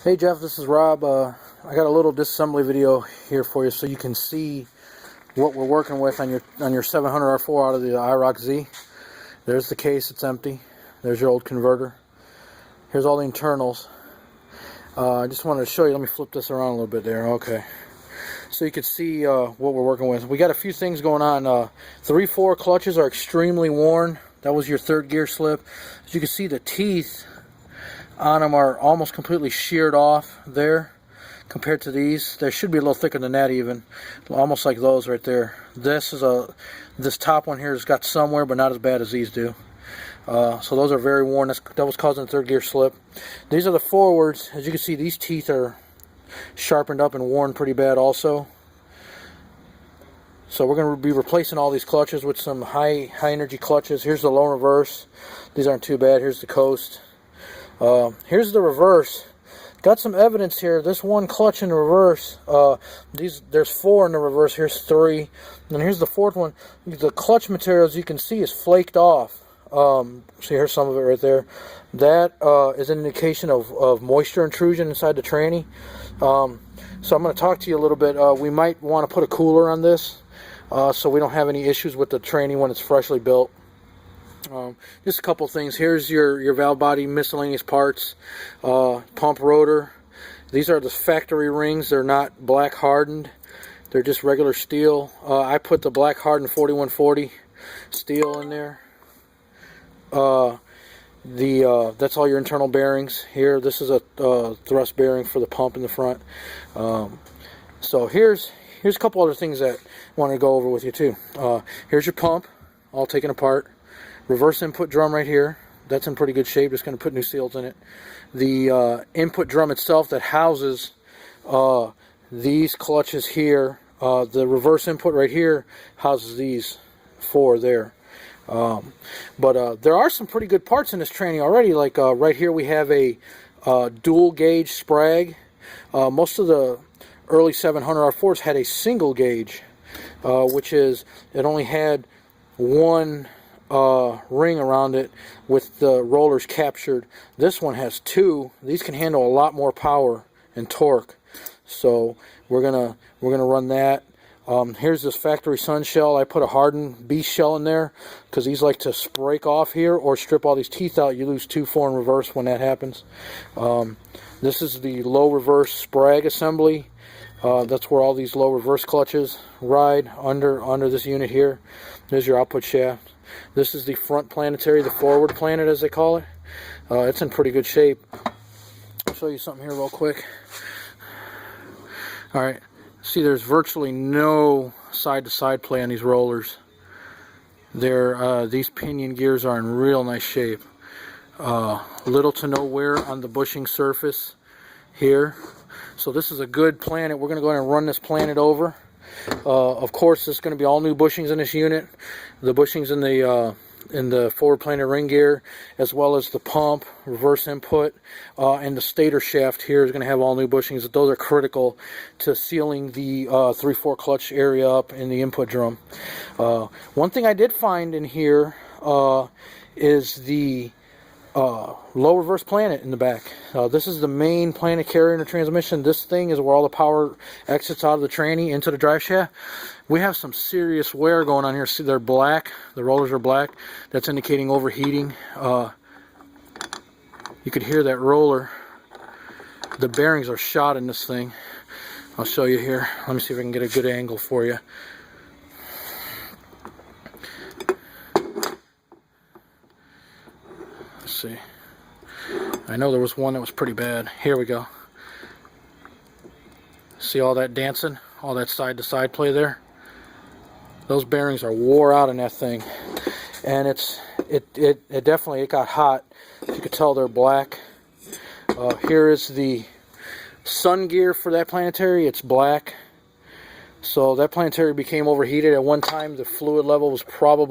Hey Jeff, this is Rob. I got a little disassembly video here for you so you can see what we're working with on your 700R4 out of the Iroc Z. There's the case, it's empty. There's your old converter. Here's all the internals. I just wanted to show you, let me flip this around a little bit there, okay. So you can see what we're working with. We got a few things going on. 3/4 clutches are extremely worn. That was your third gear slip. As you can see, the teeth on them are almost completely sheared off there compared to these. They should be a little thicker than that even, almost like those right there. This top one here has got somewhere, but not as bad as these do. So those are very worn. That was causing the third gear slip. These are the forwards. As you can see, these teeth are sharpened up and worn pretty bad also. So we're going to be replacing all these clutches with some high energy clutches. Here's the low reverse. These aren't too bad. Here's the coast. Here's the reverse. Got some evidence here. This one clutch in the reverse, there's 4 in the reverse. Here's 3, and here's the 4th one. The clutch material, as you can see, is flaked off. See, here's some of it right there. That is an indication of moisture intrusion inside the tranny. So I'm going to talk to you a little bit. We might want to put a cooler on this so we don't have any issues with the tranny when it's freshly built. Just a couple things. Here's your valve body miscellaneous parts, pump rotor. These are the factory rings. They're not black hardened. They're just regular steel. I put the black hardened 4140 steel in there. That's all your internal bearings here. This is a thrust bearing for the pump in the front. So here's a couple other things that I want to go over with you too. Here's your pump, all taken apart. Reverse input drum right here. That's in pretty good shape. Just going to put new seals in it. The input drum itself that houses these clutches here. The reverse input right here houses these 4 there. But there are some pretty good parts in this tranny already. Like right here we have a dual gauge sprag. Most of the early 700R4s had a single gauge, which is it only had one ring around it with the rollers captured. This one has 2. These can handle a lot more power and torque. So we're gonna run that. Here's this factory sun shell. I put a hardened beast shell in there because these like to break off here or strip all these teeth out. You lose 2, 4 in reverse when that happens. This is the low reverse sprag assembly. That's where all these low reverse clutches ride under this unit here. There's your output shaft. This is the front planetary, the forward planet as they call it. It's in pretty good shape. I'll show you something here real quick. Alright, see there's virtually no side-to-side play on these rollers. These pinion gears are in real nice shape. Little to no wear on the bushing surface here. So this is a good planet. We're going to go ahead and run this planet over. Of course, there's going to be all new bushings in this unit. The bushings in the forward planet ring gear, as well as the pump, reverse input, and the stator shaft here is going to have all new bushings. Those are critical to sealing the 3/4 clutch area up in the input drum. One thing I did find in here is the low reverse planet in the back. This is the main planet carrier in the transmission. This thing is where all the power exits out of the tranny into the drive shaft. We have some serious wear going on here. See, they're black. The rollers are black. That's indicating overheating. You could hear that roller. The bearings are shot in this thing. I'll show you here. Let me see if I can get a good angle for you. See, I know there was one that was pretty bad. Here we go. See all that dancing, all that side-to-side play there? Those bearings are wore out in that thing, and it definitely got hot. You could tell they're black. Here is the sun gear for that planetary. It's black. So that planetary became overheated at one time. The fluid level was probably